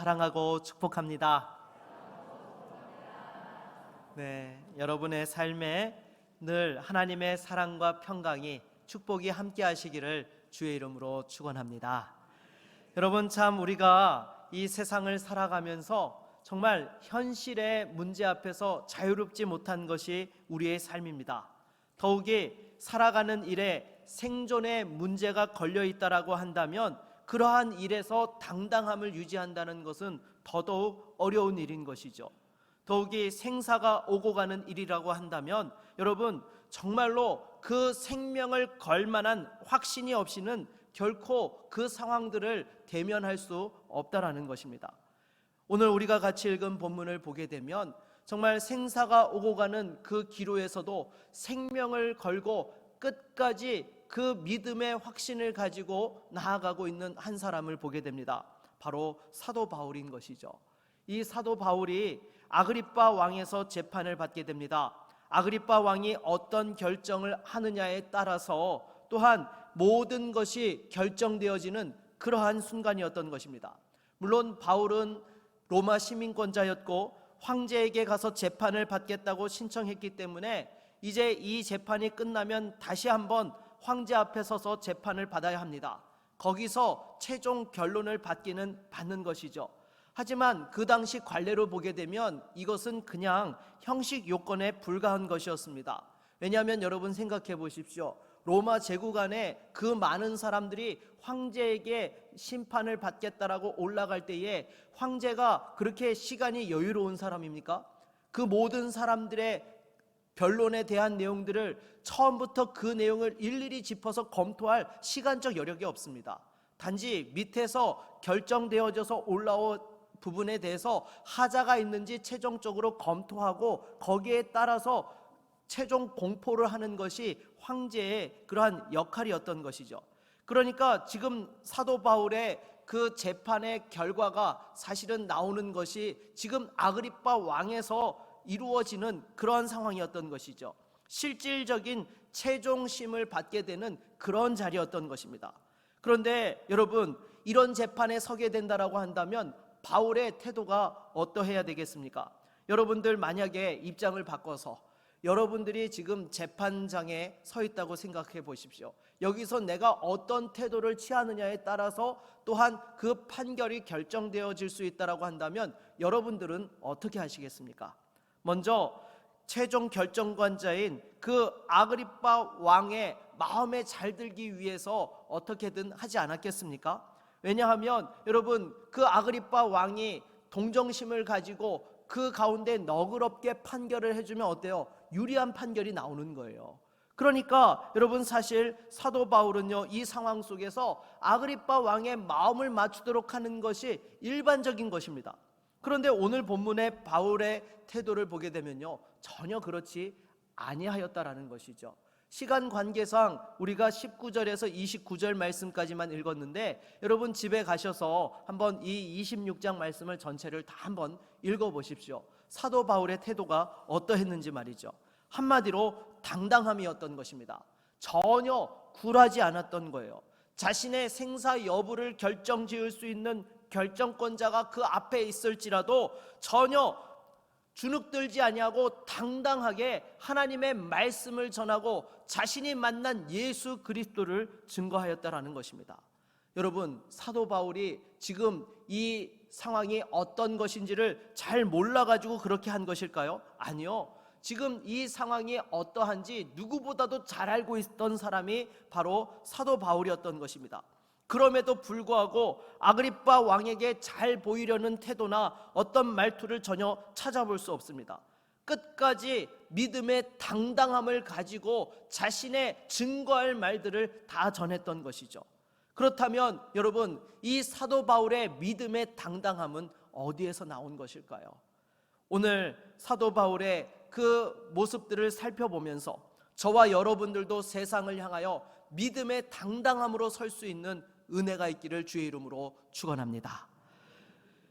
사랑하고 축복합니다. 네, 여러분의 삶에 늘 하나님의 사랑과 평강이 축복이 함께 하시기를 주의 이름으로 축원합니다. 여러분, 참 우리가 이 세상을 살아가면서 정말 현실의 문제 앞에서 자유롭지 못한 것이 우리의 삶입니다. 더욱이 살아가는 일에 생존의 문제가 걸려 있다라고 한다면 그러한 일에서 당당함을 유지한다는 것은 더더욱 어려운 일인 것이죠. 더욱이 생사가 오고 가는 일이라고 한다면 여러분, 정말로 그 생명을 걸 만한 확신이 없이는 결코 그 상황들을 대면할 수 없다라는 것입니다. 오늘 우리가 같이 읽은 본문을 보게 되면 정말 생사가 오고 가는 그 기로에서도 생명을 걸고 끝까지 그 믿음의 확신을 가지고 나아가고 있는 한 사람을 보게 됩니다. 바로 사도 바울인 것이죠. 이 사도 바울이 아그리빠 왕에서 재판을 받게 됩니다. 아그리빠 왕이 어떤 결정을 하느냐에 따라서 또한 모든 것이 결정되어지는 그러한 순간이었던 것입니다. 물론 바울은 로마 시민권자였고 황제에게 가서 재판을 받겠다고 신청했기 때문에 이제 이 재판이 끝나면 다시 한번 황제 앞에 서서 재판을 받아야 합니다. 거기서 최종 결론을 받는 것이죠. 하지만 그 당시 관례로 보게 되면 이것은 그냥 형식 요건에 불과한 것이었습니다. 왜냐하면 여러분 생각해 보십시오. 로마 제국 안에 그 많은 사람들이 황제에게 심판을 받겠다라고 올라갈 때에 황제가 그렇게 시간이 여유로운 사람입니까? 그 모든 사람들의 변론에 대한 내용들을 처음부터 그 내용을 일일이 짚어서 검토할 시간적 여력이 없습니다. 단지 밑에서 결정되어져서 올라온 부분에 대해서 하자가 있는지 최종적으로 검토하고 거기에 따라서 최종 공포를 하는 것이 황제의 그러한 역할이었던 것이죠. 그러니까 지금 사도 바울의 그 재판의 결과가 사실은 나오는 것이 지금 아그리빠 왕에서 이루어지는 그런 상황이었던 것이죠. 실질적인 최종심을 받게 되는 그런 자리였던 것입니다. 그런데 여러분, 이런 재판에 서게 된다라고 한다면 바울의 태도가 어떠해야 되겠습니까? 여러분들 만약에 입장을 바꿔서 여러분들이 지금 재판장에 서 있다고 생각해 보십시오. 여기서 내가 어떤 태도를 취하느냐에 따라서 또한 그 판결이 결정되어질 수 있다라고 한다면 여러분들은 어떻게 하시겠습니까? 먼저 최종 결정권자인 그 아그리빠 왕의 마음에 잘 들기 위해서 어떻게든 하지 않았겠습니까? 왜냐하면 여러분, 그 아그리빠 왕이 동정심을 가지고 그 가운데 너그럽게 판결을 해주면 어때요? 유리한 판결이 나오는 거예요. 그러니까 여러분, 사실 사도 바울은요, 이 상황 속에서 아그리빠 왕의 마음을 맞추도록 하는 것이 일반적인 것입니다. 그런데 오늘 본문의 바울의 태도를 보게 되면요, 전혀 그렇지 아니하였다라는 것이죠. 시간 관계상 우리가 19절에서 29절 말씀까지만 읽었는데 여러분 집에 가셔서 한번 이 26장 말씀을 전체를 다 한번 읽어보십시오. 사도 바울의 태도가 어떠했는지 말이죠. 한마디로 당당함이었던 것입니다. 전혀 굴하지 않았던 거예요. 자신의 생사 여부를 결정지을 수 있는 결정권자가 그 앞에 있을지라도 전혀 주눅들지 아니하고 당당하게 하나님의 말씀을 전하고 자신이 만난 예수 그리스도를 증거하였다라는 것입니다. 여러분, 사도 바울이 지금 이 상황이 어떤 것인지를 잘 몰라가지고 그렇게 한 것일까요? 아니요. 지금 이 상황이 어떠한지 누구보다도 잘 알고 있던 사람이 바로 사도 바울이었던 것입니다. 그럼에도 불구하고 아그리빠 왕에게 잘 보이려는 태도나 어떤 말투를 전혀 찾아볼 수 없습니다. 끝까지 믿음의 당당함을 가지고 자신의 증거할 말들을 다 전했던 것이죠. 그렇다면 여러분, 이 사도 바울의 믿음의 당당함은 어디에서 나온 것일까요? 오늘 사도 바울의 그 모습들을 살펴보면서 저와 여러분들도 세상을 향하여 믿음의 당당함으로 설 수 있는 은혜가 있기를 주의 이름으로 축원합니다.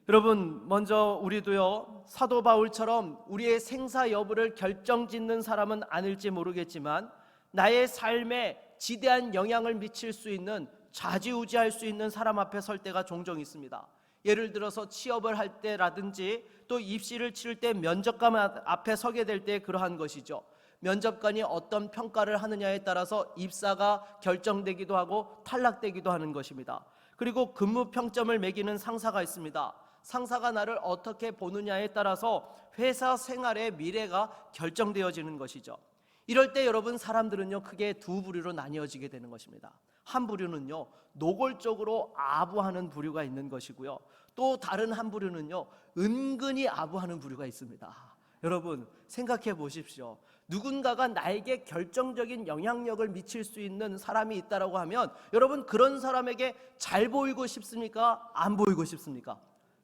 여러분, 먼저 우리도요, 사도 바울처럼 우리의 생사 여부를 결정짓는 사람은 아닐지 모르겠지만 나의 삶에 지대한 영향을 미칠 수 있는, 좌지우지할 수 있는 사람 앞에 설 때가 종종 있습니다. 예를 들어서 취업을 할 때라든지 또 입시를 치를 때 면접관 앞에 서게 될 때 그러한 것이죠. 면접관이 어떤 평가를 하느냐에 따라서 입사가 결정되기도 하고 탈락되기도 하는 것입니다. 그리고 근무 평점을 매기는 상사가 있습니다. 상사가 나를 어떻게 보느냐에 따라서 회사 생활의 미래가 결정되어지는 것이죠. 이럴 때 여러분, 사람들은요 크게 두 부류로 나뉘어지게 되는 것입니다. 한 부류는요 노골적으로 아부하는 부류가 있는 것이고요, 또 다른 한 부류는요 은근히 아부하는 부류가 있습니다. 여러분 생각해 보십시오. 누군가가 나에게 결정적인 영향력을 미칠 수 있는 사람이 있다라고 하면 여러분, 그런 사람에게 잘 보이고 싶습니까? 안 보이고 싶습니까?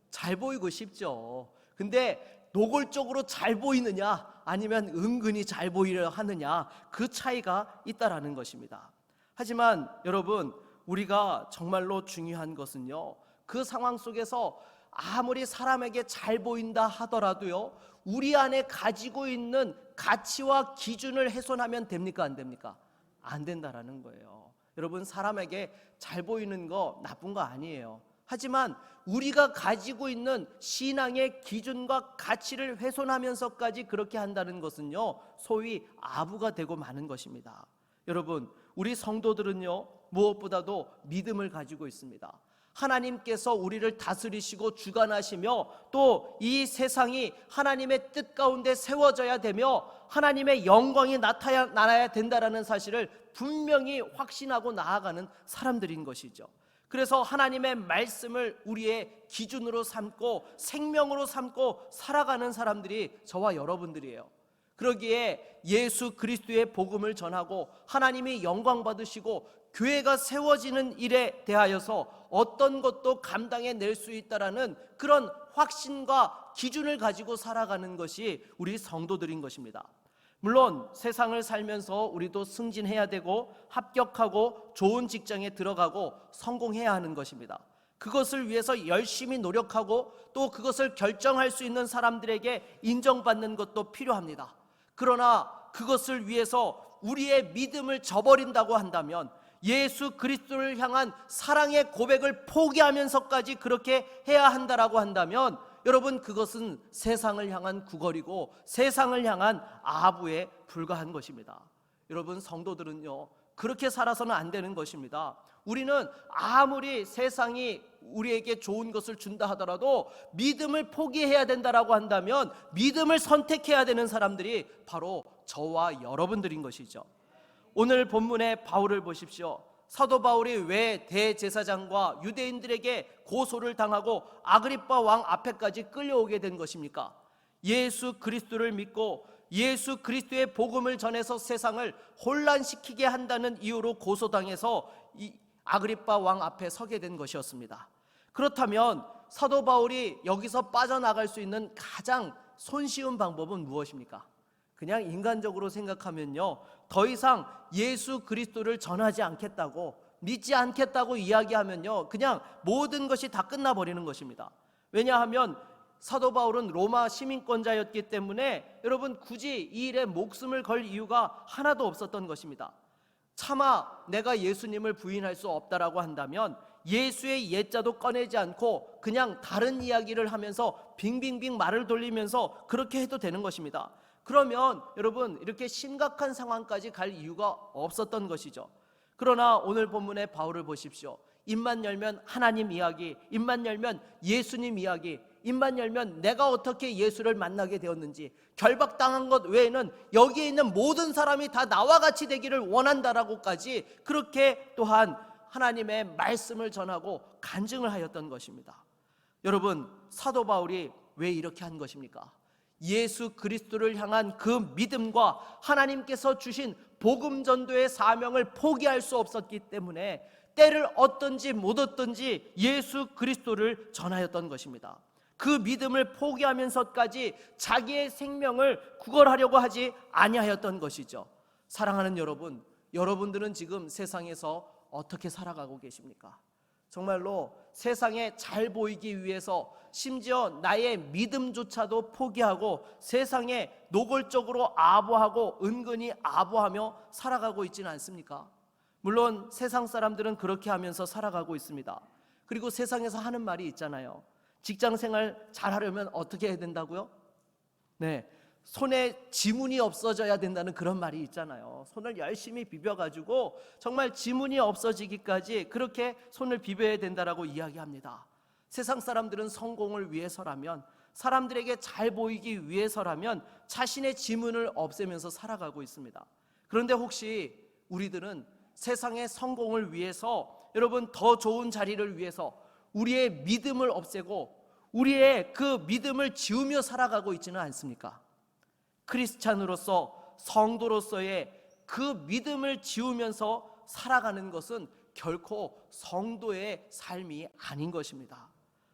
잘 보이고 싶죠. 근데 노골적으로 잘 보이느냐 아니면 은근히 잘 보이려 하느냐, 그 차이가 있다라는 것입니다. 하지만 여러분, 우리가 정말로 중요한 것은요, 그 상황 속에서 아무리 사람에게 잘 보인다 하더라도요 우리 안에 가지고 있는 가치와 기준을 훼손하면 됩니까? 안 됩니까? 안 된다라는 거예요. 여러분, 사람에게 잘 보이는 거 나쁜 거 아니에요. 하지만 우리가 가지고 있는 신앙의 기준과 가치를 훼손하면서까지 그렇게 한다는 것은요 소위 아부가 되고 마는 것입니다. 여러분, 우리 성도들은요 무엇보다도 믿음을 가지고 있습니다. 하나님께서 우리를 다스리시고 주관하시며 또 이 세상이 하나님의 뜻 가운데 세워져야 되며 하나님의 영광이 나타나야 된다라는 사실을 분명히 확신하고 나아가는 사람들인 것이죠. 그래서 하나님의 말씀을 우리의 기준으로 삼고 생명으로 삼고 살아가는 사람들이 저와 여러분들이에요. 그러기에 예수 그리스도의 복음을 전하고 하나님이 영광 받으시고 교회가 세워지는 일에 대하여서 어떤 것도 감당해낼 수 있다라는 그런 확신과 기준을 가지고 살아가는 것이 우리 성도들인 것입니다. 물론 세상을 살면서 우리도 승진해야 되고 합격하고 좋은 직장에 들어가고 성공해야 하는 것입니다. 그것을 위해서 열심히 노력하고 또 그것을 결정할 수 있는 사람들에게 인정받는 것도 필요합니다. 그러나 그것을 위해서 우리의 믿음을 저버린다고 한다면, 예수 그리스도를 향한 사랑의 고백을 포기하면서까지 그렇게 해야 한다라고 한다면 여러분, 그것은 세상을 향한 구걸이고 세상을 향한 아부에 불과한 것입니다. 여러분, 성도들은요 그렇게 살아서는 안 되는 것입니다. 우리는 아무리 세상이 우리에게 좋은 것을 준다 하더라도 믿음을 포기해야 된다라고 한다면 믿음을 선택해야 되는 사람들이 바로 저와 여러분들인 것이죠. 오늘 본문의 바울을 보십시오. 사도 바울이 왜 대제사장과 유대인들에게 고소를 당하고 아그리빠 왕 앞에까지 끌려오게 된 것입니까? 예수 그리스도를 믿고 예수 그리스도의 복음을 전해서 세상을 혼란시키게 한다는 이유로 고소당해서 이 아그리빠 왕 앞에 서게 된 것이었습니다. 그렇다면 사도 바울이 여기서 빠져나갈 수 있는 가장 손쉬운 방법은 무엇입니까? 그냥 인간적으로 생각하면요, 더 이상 예수 그리스도를 전하지 않겠다고, 믿지 않겠다고 이야기하면요 그냥 모든 것이 다 끝나버리는 것입니다. 왜냐하면 사도 바울은 로마 시민권자였기 때문에 여러분, 굳이 이 일에 목숨을 걸 이유가 하나도 없었던 것입니다. 차마 내가 예수님을 부인할 수 없다라고 한다면 예수의 예자도 꺼내지 않고 그냥 다른 이야기를 하면서 빙빙빙 말을 돌리면서 그렇게 해도 되는 것입니다. 그러면 여러분, 이렇게 심각한 상황까지 갈 이유가 없었던 것이죠. 그러나 오늘 본문의 바울을 보십시오. 입만 열면 하나님 이야기, 입만 열면 예수님 이야기, 입만 열면 내가 어떻게 예수를 만나게 되었는지, 결박당한 것 외에는 여기에 있는 모든 사람이 다 나와 같이 되기를 원한다라고까지 그렇게 또한 하나님의 말씀을 전하고 간증을 하였던 것입니다. 여러분, 사도 바울이 왜 이렇게 한 것입니까? 예수 그리스도를 향한 그 믿음과 하나님께서 주신 복음 전도의 사명을 포기할 수 없었기 때문에 때를 얻든지 못 얻든지 예수 그리스도를 전하였던 것입니다. 그 믿음을 포기하면서까지 자기의 생명을 구걸하려고 하지 아니하였던 것이죠. 사랑하는 여러분, 여러분들은 지금 세상에서 어떻게 살아가고 계십니까? 정말로 세상에 잘 보이기 위해서 심지어 나의 믿음조차도 포기하고 세상에 노골적으로 아부하고 은근히 아부하며 살아가고 있지는 않습니까? 물론 세상 사람들은 그렇게 하면서 살아가고 있습니다. 그리고 세상에서 하는 말이 있잖아요. 직장 생활 잘하려면 어떻게 해야 된다고요? 네, 손에 지문이 없어져야 된다는 그런 말이 있잖아요. 손을 열심히 비벼가지고 정말 지문이 없어지기까지 그렇게 손을 비벼야 된다라고 이야기합니다. 세상 사람들은 성공을 위해서라면, 사람들에게 잘 보이기 위해서라면 자신의 지문을 없애면서 살아가고 있습니다. 그런데 혹시 우리들은 세상의 성공을 위해서, 여러분 더 좋은 자리를 위해서 우리의 믿음을 없애고 우리의 그 믿음을 지우며 살아가고 있지는 않습니까? 크리스찬으로서, 성도로서의 그 믿음을 지우면서 살아가는 것은 결코 성도의 삶이 아닌 것입니다.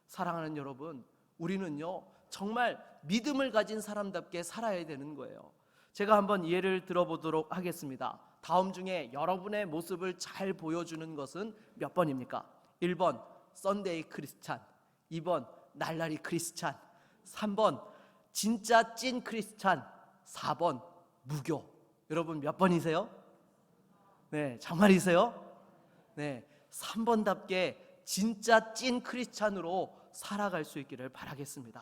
사랑하는 여러분, 우리는요 정말 믿음을 가진 사람답게 살아야 되는 거예요. 제가 한번 예를 들어보도록 하겠습니다. 다음 중에 여러분의 모습을 잘 보여주는 것은 몇 번입니까? 1번 썬데이 크리스찬, 2번 날라리 크리스찬, 3번 진짜 찐 크리스찬, 4번 무교. 여러분 몇 번이세요? 네, 정말이세요? 네, 3번답게 진짜 찐 크리스찬으로 살아갈 수 있기를 바라겠습니다.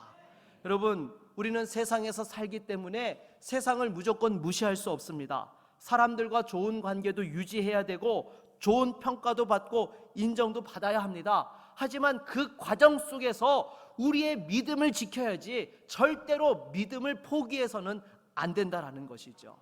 여러분, 우리는 세상에서 살기 때문에 세상을 무조건 무시할 수 없습니다. 사람들과 좋은 관계도 유지해야 되고 좋은 평가도 받고 인정도 받아야 합니다. 하지만 그 과정 속에서 우리의 믿음을 지켜야지 절대로 믿음을 포기해서는 안 된다라는 것이죠.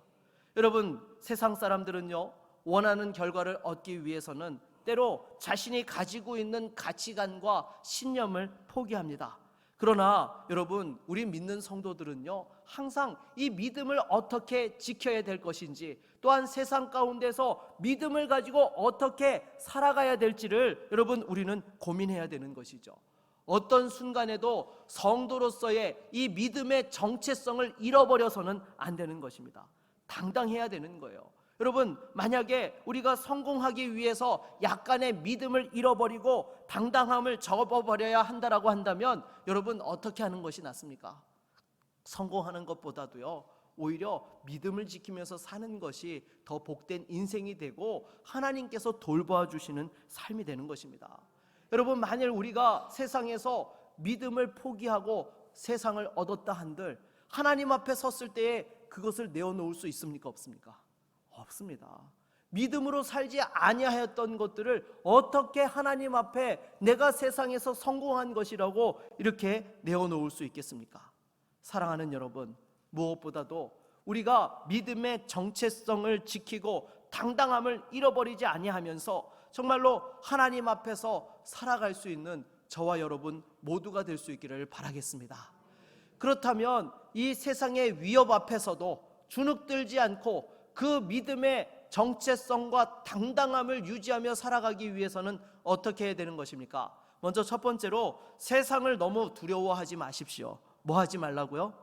여러분, 세상 사람들은요 원하는 결과를 얻기 위해서는 때로 자신이 가지고 있는 가치관과 신념을 포기합니다. 그러나 여러분, 우리 믿는 성도들은요 항상 이 믿음을 어떻게 지켜야 될 것인지, 또한 세상 가운데서 믿음을 가지고 어떻게 살아가야 될지를 여러분 우리는 고민해야 되는 것이죠. 어떤 순간에도 성도로서의 이 믿음의 정체성을 잃어버려서는 안 되는 것입니다. 당당해야 되는 거예요. 여러분, 만약에 우리가 성공하기 위해서 약간의 믿음을 잃어버리고 당당함을 접어버려야 한다라고 한다면 여러분 어떻게 하는 것이 낫습니까? 성공하는 것보다도요 오히려 믿음을 지키면서 사는 것이 더 복된 인생이 되고 하나님께서 돌보아 주시는 삶이 되는 것입니다. 여러분, 만일 우리가 세상에서 믿음을 포기하고 세상을 얻었다 한들 하나님 앞에 섰을 때에 그것을 내어놓을 수 있습니까? 없습니까? 없습니다. 믿음으로 살지 아니하였던 것들을 어떻게 하나님 앞에 내가 세상에서 성공한 것이라고 이렇게 내어놓을 수 있겠습니까? 사랑하는 여러분, 무엇보다도 우리가 믿음의 정체성을 지키고 당당함을 잃어버리지 아니하면서 정말로 하나님 앞에서 살아갈 수 있는 저와 여러분 모두가 될 수 있기를 바라겠습니다. 그렇다면 이 세상의 위협 앞에서도 주눅들지 않고 그 믿음의 정체성과 당당함을 유지하며 살아가기 위해서는 어떻게 해야 되는 것입니까? 먼저 첫 번째로 세상을 너무 두려워하지 마십시오. 뭐 하지 말라고요?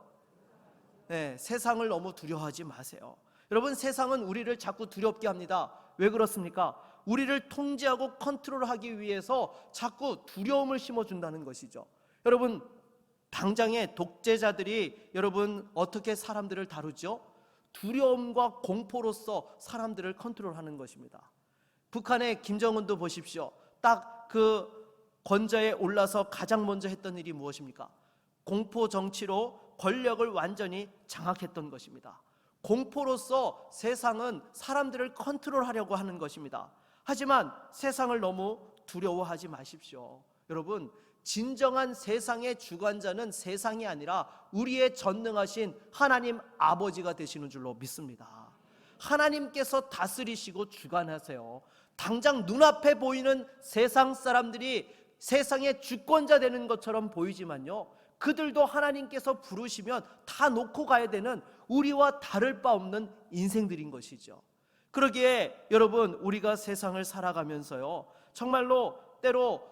네, 세상을 너무 두려워하지 마세요. 여러분, 세상은 우리를 자꾸 두렵게 합니다. 왜 그렇습니까? 우리를 통제하고 컨트롤하기 위해서 자꾸 두려움을 심어준다는 것이죠. 여러분, 당장의 독재자들이 여러분 어떻게 사람들을 다루죠? 두려움과 공포로서 사람들을 컨트롤하는 것입니다. 북한의 김정은도 보십시오. 딱 그 권좌에 올라서 가장 먼저 했던 일이 무엇입니까? 공포 정치로 권력을 완전히 장악했던 것입니다. 공포로서 세상은 사람들을 컨트롤하려고 하는 것입니다. 하지만 세상을 너무 두려워하지 마십시오. 여러분, 진정한 세상의 주관자는 세상이 아니라 우리의 전능하신 하나님 아버지가 되시는 줄로 믿습니다. 하나님께서 다스리시고 주관하세요. 당장 눈앞에 보이는 세상 사람들이 세상의 주권자 되는 것처럼 보이지만요, 그들도 하나님께서 부르시면 다 놓고 가야 되는 우리와 다를 바 없는 인생들인 것이죠. 그러기에 여러분, 우리가 세상을 살아가면서요 정말로 때로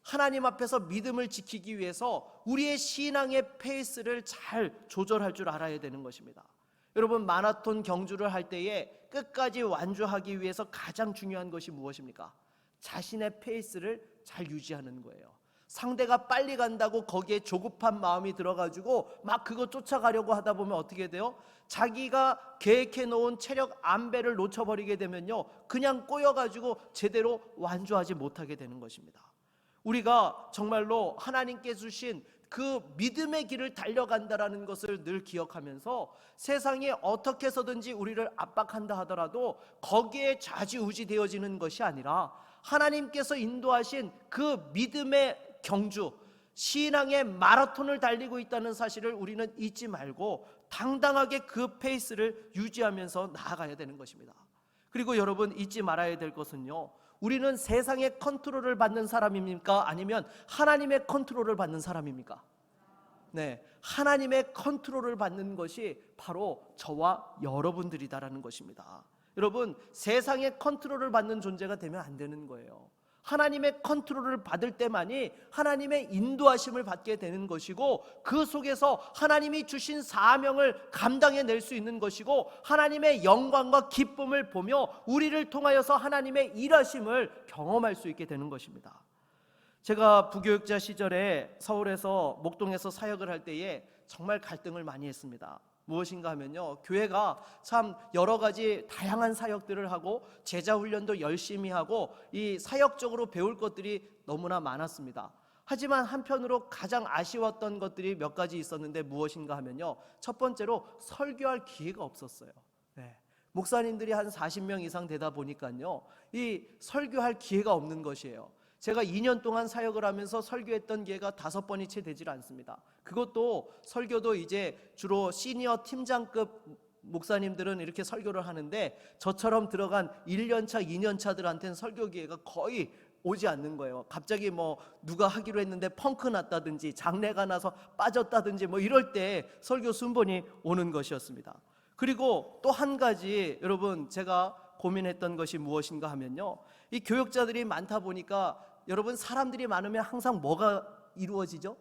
하나님 앞에서 믿음을 지키기 위해서 우리의 신앙의 페이스를 잘 조절할 줄 알아야 되는 것입니다. 여러분, 마라톤 경주를 할 때에 끝까지 완주하기 위해서 가장 중요한 것이 무엇입니까? 자신의 페이스를 잘 유지하는 거예요. 상대가 빨리 간다고 거기에 조급한 마음이 들어가지고 막 그거 쫓아가려고 하다 보면 어떻게 돼요? 자기가 계획해 놓은 체력 안배를 놓쳐버리게 되면요 그냥 꼬여가지고 제대로 완주하지 못하게 되는 것입니다. 우리가 정말로 하나님께 주신 그 믿음의 길을 달려간다라는 것을 늘 기억하면서 세상이 어떻게 해서든지 우리를 압박한다 하더라도 거기에 좌지우지 되어지는 것이 아니라 하나님께서 인도하신 그 믿음의 경주, 신앙의 마라톤을 달리고 있다는 사실을 우리는 잊지 말고 당당하게 그 페이스를 유지하면서 나아가야 되는 것입니다. 그리고 여러분 잊지 말아야 될 것은요, 우리는 세상의 컨트롤을 받는 사람입니까? 아니면 하나님의 컨트롤을 받는 사람입니까? 네, 하나님의 컨트롤을 받는 것이 바로 저와 여러분들이다라는 것입니다. 여러분, 세상의 컨트롤을 받는 존재가 되면 안 되는 거예요. 하나님의 컨트롤을 받을 때만이 하나님의 인도하심을 받게 되는 것이고, 그 속에서 하나님이 주신 사명을 감당해낼 수 있는 것이고, 하나님의 영광과 기쁨을 보며 우리를 통하여서 하나님의 일하심을 경험할 수 있게 되는 것입니다. 제가 부교육자 시절에 서울에서 목동에서 사역을 할 때에 정말 갈등을 많이 했습니다. 무엇인가 하면요, 교회가 참 여러 가지 다양한 사역들을 하고 제자 훈련도 열심히 하고 이 사역적으로 배울 것들이 너무나 많았습니다. 하지만 한편으로 가장 아쉬웠던 것들이 몇 가지 있었는데 무엇인가 하면요, 첫 번째로 설교할 기회가 없었어요. 네. 목사님들이 한 40명 이상 되다 보니까요, 이 설교할 기회가 없는 것이에요. 제가 2년 동안 사역을 하면서 설교했던 기회가 5번이 채 되질 않습니다. 그것도 설교도 이제 주로 시니어 팀장급 목사님들은 이렇게 설교를 하는데, 저처럼 들어간 1년차, 2년차들한테는 설교 기회가 거의 오지 않는 거예요. 갑자기 뭐 누가 하기로 했는데 펑크 났다든지 장례가 나서 빠졌다든지 뭐 이럴 때 설교 순번이 오는 것이었습니다. 그리고 또 한 가지 여러분 제가 고민했던 것이 무엇인가 하면요, 이 교역자들이 많다 보니까 여러분 사람들이 많으면 항상 뭐가 이루어지죠?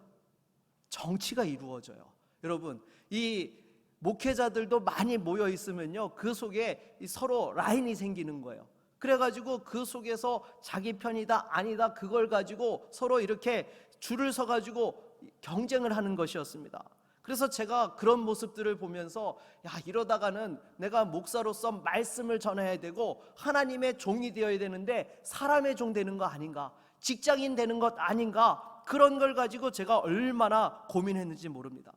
정치가 이루어져요. 여러분 이 목회자들도 많이 모여 있으면요, 그 속에 서로 라인이 생기는 거예요. 그래가지고 그 속에서 자기 편이다 아니다 그걸 가지고 서로 이렇게 줄을 서가지고 경쟁을 하는 것이었습니다. 그래서 제가 그런 모습들을 보면서 이러다가는 내가 목사로서 말씀을 전해야 되고 하나님의 종이 되어야 되는데 사람의 종 되는 거 아닌가, 직장인 되는 것 아닌가, 그런 걸 가지고 제가 얼마나 고민했는지 모릅니다.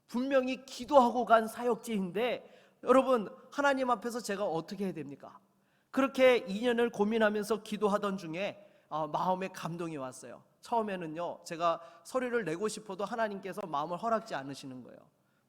분명히 기도하고 간 사역지인데 여러분 하나님 앞에서 제가 어떻게 해야 됩니까? 그렇게 2년을 고민하면서 기도하던 중에 마음에 감동이 왔어요. 처음에는요, 제가 소리를 내고 싶어도 하나님께서 마음을 허락지 않으시는 거예요.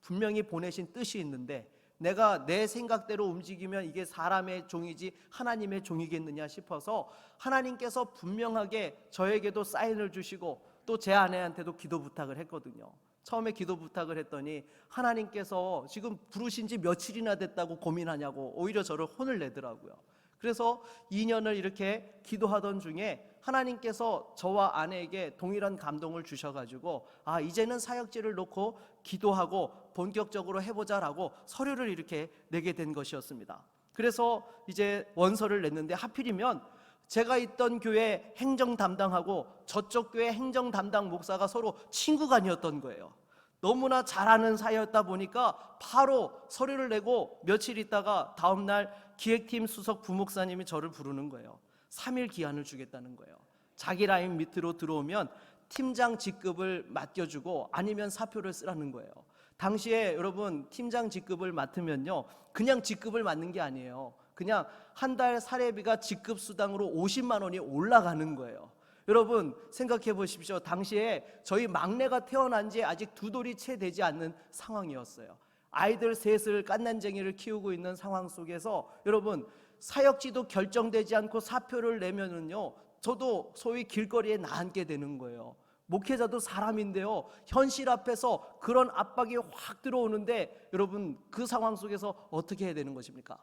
분명히 보내신 뜻이 있는데 내가 내 생각대로 움직이면 이게 사람의 종이지 하나님의 종이겠느냐 싶어서 하나님께서 분명하게 저에게도 사인을 주시고 또 제 아내한테도 기도 부탁을 했거든요. 처음에 기도 부탁을 했더니 하나님께서 지금 부르신 지 며칠이나 됐다고 고민하냐고 오히려 저를 혼을 내더라고요. 그래서 2년을 이렇게 기도하던 중에 하나님께서 저와 아내에게 동일한 감동을 주셔가지고 이제는 사역지를 놓고 기도하고 본격적으로 해보자라고 서류를 이렇게 내게 된 것이었습니다. 그래서 이제 원서를 냈는데 하필이면 제가 있던 교회 행정 담당하고 저쪽 교회 행정 담당 목사가 서로 친구간이었던 거예요. 너무나 잘하는 사이였다 보니까 바로 서류를 내고 며칠 있다가 다음날 기획팀 수석 부목사님이 저를 부르는 거예요. 3일 기한을 주겠다는 거예요. 자기 라인 밑으로 들어오면 팀장 직급을 맡겨주고 아니면 사표를 쓰라는 거예요. 당시에 여러분 팀장 직급을 맡으면요, 그냥 직급을 맡는 게 아니에요. 그냥 한 달 사례비가 직급 수당으로 50만 원이 올라가는 거예요. 여러분 생각해 보십시오. 당시에 저희 막내가 태어난 지 아직 2돌이 채 되지 않는 상황이었어요. 아이들 셋을 갓난쟁이를 키우고 있는 상황 속에서 여러분 사역지도 결정되지 않고 사표를 내면은요, 저도 소위 길거리에 나앉게 되는 거예요. 목회자도 사람인데요, 현실 앞에서 그런 압박이 확 들어오는데 여러분 그 상황 속에서 어떻게 해야 되는 것입니까?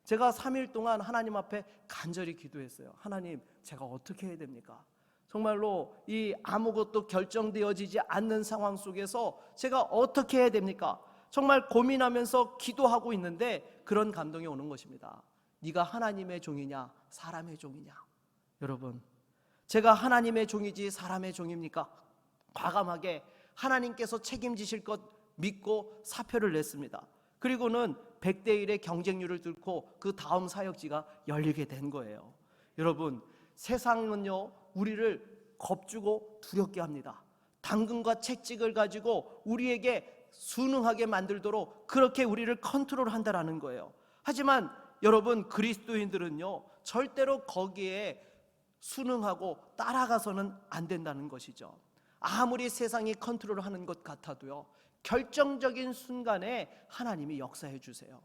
제가 3일 동안 하나님 앞에 간절히 기도했어요. 하나님, 제가 어떻게 해야 됩니까? 정말로 이 아무것도 결정되어지지 않는 상황 속에서 제가 어떻게 해야 됩니까? 정말 고민하면서 기도하고 있는데 그런 감동이 오는 것입니다. 네가 하나님의 종이냐 사람의 종이냐. 여러분 제가 하나님의 종이지 사람의 종입니까? 과감하게 하나님께서 책임지실 것 믿고 사표를 냈습니다. 그리고는 100대 1의 경쟁률을 뚫고 그 다음 사역지가 열리게 된 거예요. 여러분 세상은요 우리를 겁주고 두렵게 합니다. 당근과 채찍을 가지고 우리에게 순응하게 만들도록 그렇게 우리를 컨트롤한다라는 거예요. 하지만 여러분, 그리스도인들은요 절대로 거기에 순응하고 따라가서는 안 된다는 것이죠. 아무리 세상이 컨트롤하는 것 같아도요, 결정적인 순간에 하나님이 역사해 주세요.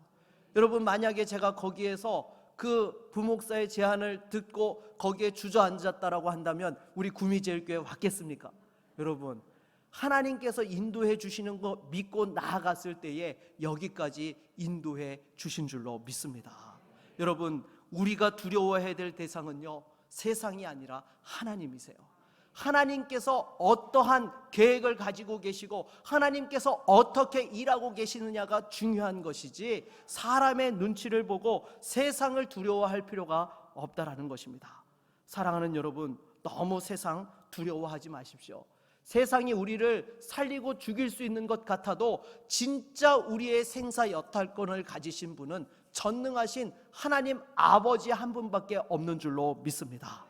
여러분, 만약에 제가 거기에서 그 부목사의 제안을 듣고 거기에 주저앉았다라고 한다면 우리 구미제일교회 왔겠습니까? 여러분, 하나님께서 인도해 주시는 거 믿고 나아갔을 때에 여기까지 인도해 주신 줄로 믿습니다. 여러분, 우리가 두려워해야 될 대상은요 세상이 아니라 하나님이세요. 하나님께서 어떠한 계획을 가지고 계시고 하나님께서 어떻게 일하고 계시느냐가 중요한 것이지, 사람의 눈치를 보고 세상을 두려워할 필요가 없다라는 것입니다. 사랑하는 여러분, 너무 세상 두려워하지 마십시오. 세상이 우리를 살리고 죽일 수 있는 것 같아도 진짜 우리의 생사 여탈권을 가지신 분은 전능하신 하나님 아버지 한 분밖에 없는 줄로 믿습니다.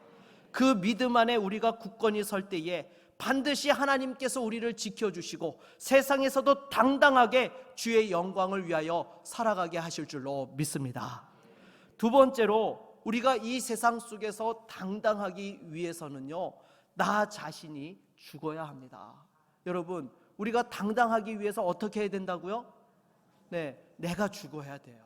그 믿음 안에 우리가 굳건히 설 때에 반드시 하나님께서 우리를 지켜주시고 세상에서도 당당하게 주의 영광을 위하여 살아가게 하실 줄로 믿습니다. 두 번째로, 우리가 이 세상 속에서 당당하기 위해서는요 나 자신이 죽어야 합니다. 여러분, 우리가 당당하기 위해서 어떻게 해야 된다고요? 내가 죽어야 돼요.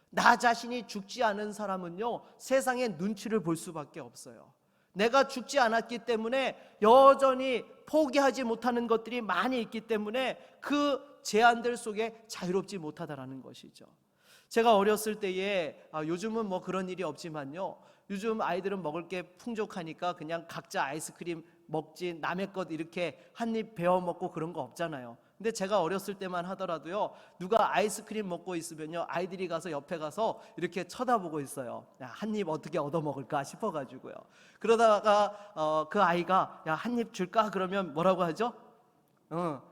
나 자신이 죽지 않은 사람은요 세상의 눈치를 볼 수밖에 없어요. 내가 죽지 않았기 때문에 여전히 포기하지 못하는 것들이 많이 있기 때문에 그 제한들 속에 자유롭지 못하다라는 것이죠. 제가 어렸을 때에 요즘은 뭐 그런 일이 없지만요, 요즘 아이들은 먹을 게 풍족하니까 그냥 각자 아이스크림 먹지 남의 것 이렇게 한 입 베어 먹고 그런 거 없잖아요. 근데 제가 어렸을 때만 하더라도요, 누가 아이스크림 먹고 있으면요 아이들이 가서 옆에 가서 이렇게 쳐다보고 있어요. 한 입 어떻게 얻어 먹을까 싶어가지고요. 그러다가 그 아이가 야, 한 입 줄까? 그러면 뭐라고 하죠?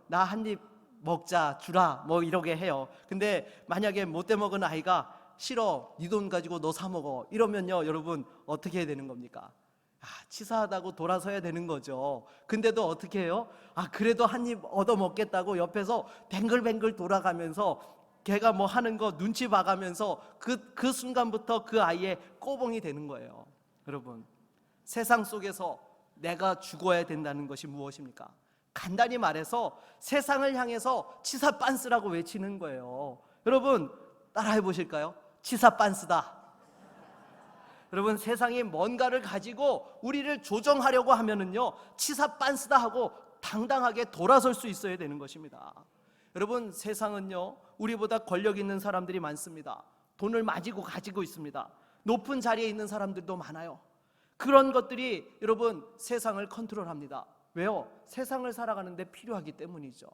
나 한 입 먹자, 주라, 뭐 이러게 해요. 근데 만약에 못돼 먹은 아이가 싫어, 네 돈 가지고 너 사 먹어 이러면요 여러분 어떻게 해야 되는 겁니까? 치사하다고 돌아서야 되는 거죠. 근데도 어떻게 해요? 그래도 한 입 얻어 먹겠다고 옆에서 뱅글뱅글 돌아가면서 걔가 뭐 하는 거 눈치 봐가면서 그 순간부터 그 아이의 꼬봉이 되는 거예요. 여러분, 세상 속에서 내가 죽어야 된다는 것이 무엇입니까? 간단히 말해서 세상을 향해서 치사 빤스라고 외치는 거예요. 여러분, 따라해 보실까요? 치사 빤스다. 여러분, 세상이 뭔가를 가지고 우리를 조정하려고 하면은요 치사 빤스다 하고 당당하게 돌아설 수 있어야 되는 것입니다. 여러분, 세상은요 우리보다 권력 있는 사람들이 많습니다. 돈을 가지고 있습니다. 높은 자리에 있는 사람들도 많아요. 그런 것들이 여러분 세상을 컨트롤합니다. 왜요? 세상을 살아가는데 필요하기 때문이죠.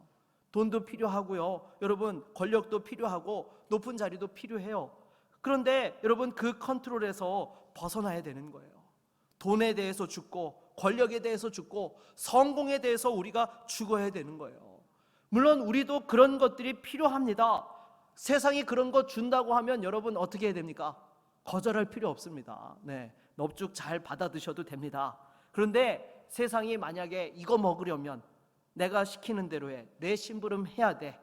돈도 필요하고요, 여러분 권력도 필요하고 높은 자리도 필요해요. 그런데 여러분, 그 컨트롤에서 벗어나야 되는 거예요. 돈에 대해서 죽고 권력에 대해서 죽고 성공에 대해서 우리가 죽어야 되는 거예요. 물론 우리도 그런 것들이 필요합니다. 세상이 그런 거 준다고 하면 여러분 어떻게 해야 됩니까? 거절할 필요 없습니다. 넙죽 잘 받아 드셔도 됩니다. 그런데 세상이 만약에 이거 먹으려면 내가 시키는 대로 해, 내 심부름 해야 돼,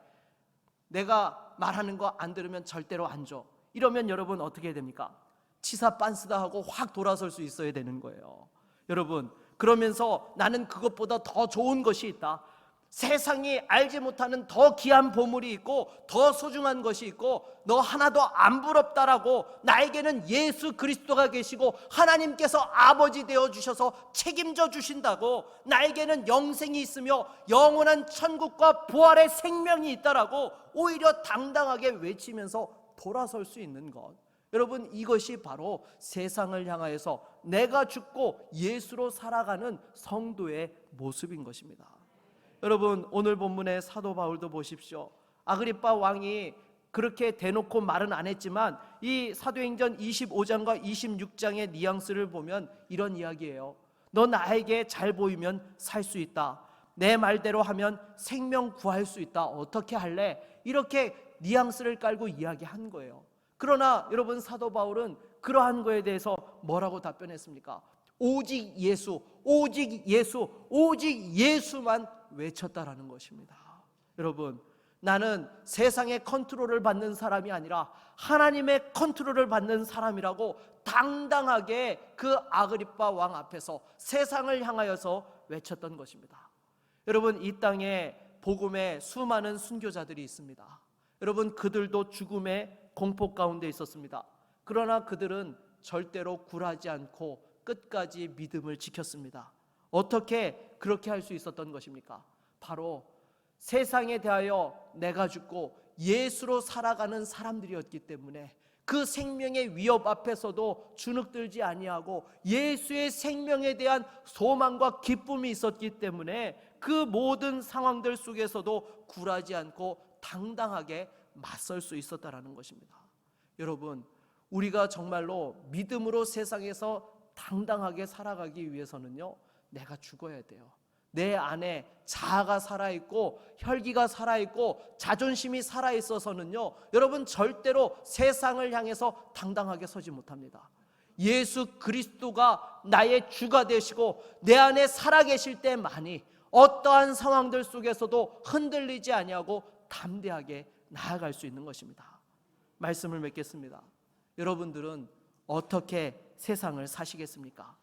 내가 말하는 거 안 들으면 절대로 안 줘, 이러면 여러분 어떻게 해야 됩니까? 치사 빤스다 하고 확 돌아설 수 있어야 되는 거예요. 여러분, 그러면서 나는 그것보다 더 좋은 것이 있다, 세상이 알지 못하는 더 귀한 보물이 있고 더 소중한 것이 있고 너 하나도 안 부럽다라고, 나에게는 예수 그리스도가 계시고 하나님께서 아버지 되어주셔서 책임져 주신다고, 나에게는 영생이 있으며 영원한 천국과 부활의 생명이 있다라고 오히려 당당하게 외치면서 돌아설 수 있는 것, 여러분 이것이 바로 세상을 향하여서 내가 죽고 예수로 살아가는 성도의 모습인 것입니다. 여러분, 오늘 본문의 사도 바울도 보십시오. 아그리빠 왕이 그렇게 대놓고 말은 안 했지만 이 사도행전 25장과 26장의 뉘앙스를 보면 이런 이야기예요. 너 나에게 잘 보이면 살 수 있다, 내 말대로 하면 생명 구할 수 있다, 어떻게 할래? 이렇게 뉘앙스를 깔고 이야기한 거예요. 그러나 여러분, 사도 바울은 그러한 거에 대해서 뭐라고 답변했습니까? 오직 예수, 오직 예수, 오직 예수만 외쳤다라는 것입니다. 여러분, 나는 세상의 컨트롤을 받는 사람이 아니라 하나님의 컨트롤을 받는 사람이라고 당당하게 그 아그리빠 왕 앞에서 세상을 향하여서 외쳤던 것입니다. 여러분, 이 땅에 복음의 수많은 순교자들이 있습니다. 여러분, 그들도 죽음의 공포 가운데 있었습니다. 그러나 그들은 절대로 굴하지 않고 끝까지 믿음을 지켰습니다. 어떻게 그렇게 할 수 있었던 것입니까? 바로 세상에 대하여 내가 죽고 예수로 살아가는 사람들이었기 때문에 그 생명의 위협 앞에서도 주눅들지 아니하고 예수의 생명에 대한 소망과 기쁨이 있었기 때문에 그 모든 상황들 속에서도 굴하지 않고 당당하게 맞설 수 있었다라는 것입니다. 여러분, 우리가 정말로 믿음으로 세상에서 당당하게 살아가기 위해서는요, 내가 죽어야 돼요. 내 안에 자아가 살아있고 혈기가 살아있고 자존심이 살아있어서는요, 여러분, 절대로 세상을 향해서 당당하게 서지 못합니다. 예수 그리스도가 나의 주가 되시고 내 안에 살아계실 때만이 어떠한 상황들 속에서도 흔들리지 아니하고 담대하게 나아갈 수 있는 것입니다. 말씀을 맺겠습니다. 여러분들은 어떻게 세상을 사시겠습니까?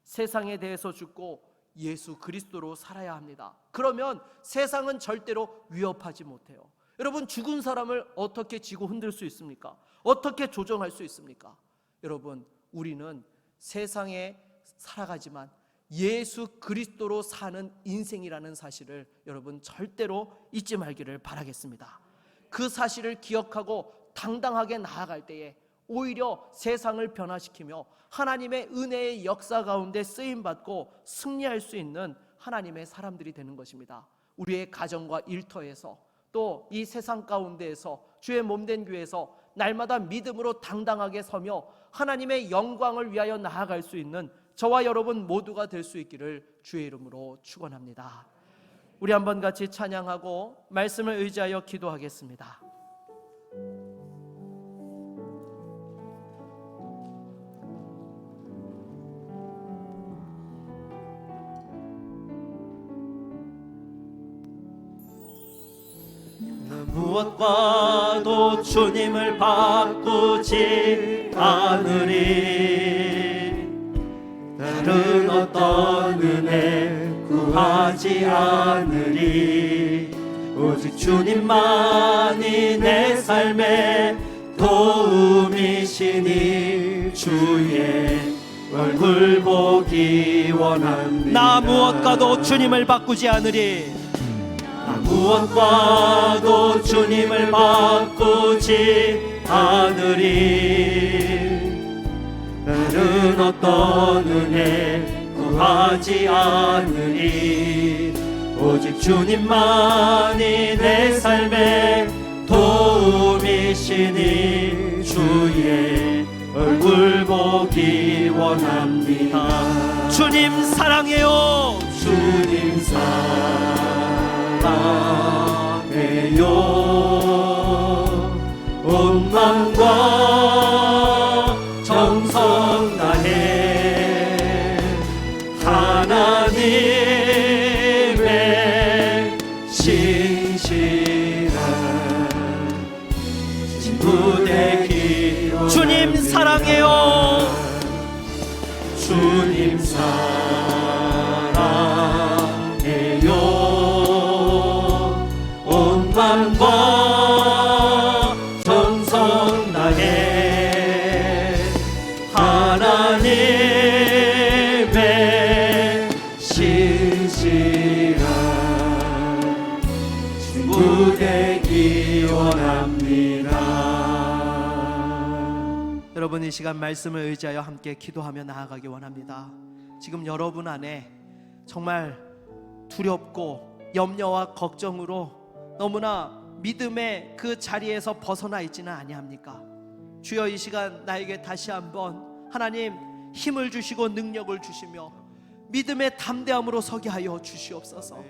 세상에 대해서 죽고 예수 그리스도로 살아야 합니다. 그러면 세상은 절대로 위협하지 못해요. 여러분, 죽은 사람을 어떻게 지고 흔들 수 있습니까? 어떻게 조정할 수 있습니까? 여러분, 우리는 세상에 살아가지만 예수 그리스도로 사는 인생이라는 사실을 여러분 절대로 잊지 말기를 바라겠습니다. 그 사실을 기억하고 당당하게 나아갈 때에 오히려 세상을 변화시키며 하나님의 은혜의 역사 가운데 쓰임받고 승리할 수 있는 하나님의 사람들이 되는 것입니다. 우리의 가정과 일터에서 또 이 세상 가운데에서 주의 몸된 교회에서 날마다 믿음으로 당당하게 서며 하나님의 영광을 위하여 나아갈 수 있는 저와 여러분 모두가 될 수 있기를 주의 이름으로 축원합니다. 우리 한번 같이 찬양하고 말씀을 의지하여 기도하겠습니다. 무엇과도 주님을 바꾸지 않으리. 다른 어떤 은혜 구하지 않으리. 오직 주님만이 내 삶의 도움이시니 주의 얼굴 보기 원합니다. 나 무엇과도 주님을 바꾸지 않으리. 무엇과도 주님을 바꾸지 않으리. 다른 어떤 은혜 구하지 않으리. 오직 주님만이 내 삶의 도움이시니 주의 얼굴 보기 원합니다. 주님 사랑해요. 주님 사랑해요. 온 마음과 정성 다해 하나님의 신실한 친구 되기 원합니다. 주님 사랑해요. 주님 사랑해요. 온 마음과 정성 다해 하나님의 신실한 친구 되기 원합니다. 여러분, 이 시간 말씀을 의지하여 함께 기도하며 나아가기 원합니다. 지금 여러분 안에 정말 두렵고 염려와 걱정으로 너무나 믿음의 그 자리에서 벗어나 있지는 아니합니까? 주여, 이 시간 나에게 다시 한번 하나님 힘을 주시고 능력을 주시며 믿음의 담대함으로 서게 하여 주시옵소서.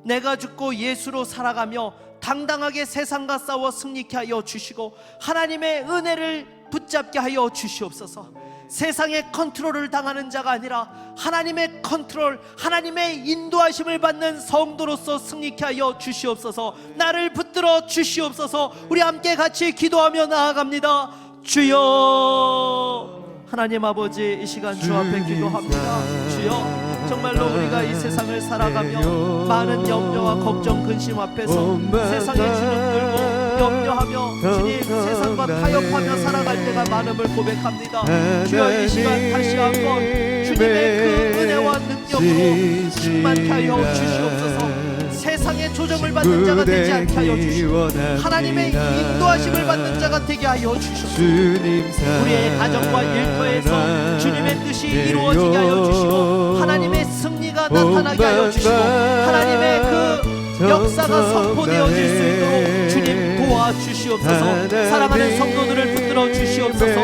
내가 죽고 예수로 살아가며 당당하게 세상과 싸워 승리케 하여 주시고 하나님의 은혜를 붙잡게 하여 주시옵소서. 세상의 컨트롤을 당하는 자가 아니라 하나님의 컨트롤, 하나님의 인도하심을 받는 성도로서 승리케 하여 주시옵소서. 나를 붙들어 주시옵소서. 우리 함께 같이 기도하며 나아갑니다. 주여, 하나님 아버지, 이 시간 주 앞에 기도합니다. 주여, 정말로 우리가 이 세상을 살아가며 많은 염려와 걱정, 근심 앞에서 세상의 주는 들고 염려하며 주님 세상과 타협하며 살아갈 때가 많음을 고백합니다. 주여, 이 시간 다시 한번 주님의 그 은혜와 능력으로 충만케 하여 주시옵소서. 세상의 조정을 받는 자가 되지 않게 하여 주시고 하나님의 인도하심을 받는 자가 되게 하여 주시옵소서. 우리의 가정과 일터에서 주님의 뜻이 이루어지게 하여 주시고 하나님의 승리가 나타나게 하여 주시고 하나님의 그 역사가 선포되어질 수 있도록 주님 도와주시옵소서. 사랑하는 성도들을 붙들어 주시옵소서.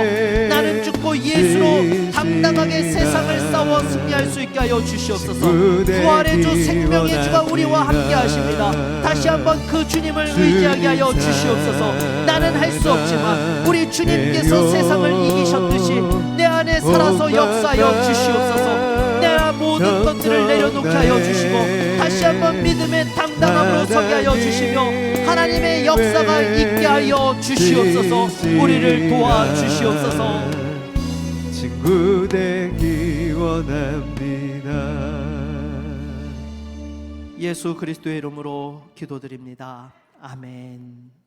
나는 죽고 예수로 당당하게 세상을 싸워 승리할 수 있게 하여 주시옵소서. 부활의 주, 생명의 주가 우리와 함께 하십니다. 다시 한번 그 주님을 의지하게 하여 주시옵소서. 나는 할 수 없지만 우리 주님께서 세상을 이기셨듯이 내 안에 살아서 역사하여 주시옵소서. 내 모든 것들을 내려놓게 하여 주시고 다시 한번 믿음의 당당함으로 서게 하여 주시며 하나님의 역사가 있게 하여 주시옵소서. 우리를 도와주시옵소서. 친구 되기 원합니다. 예수 그리스도의 이름으로 기도드립니다. 아멘.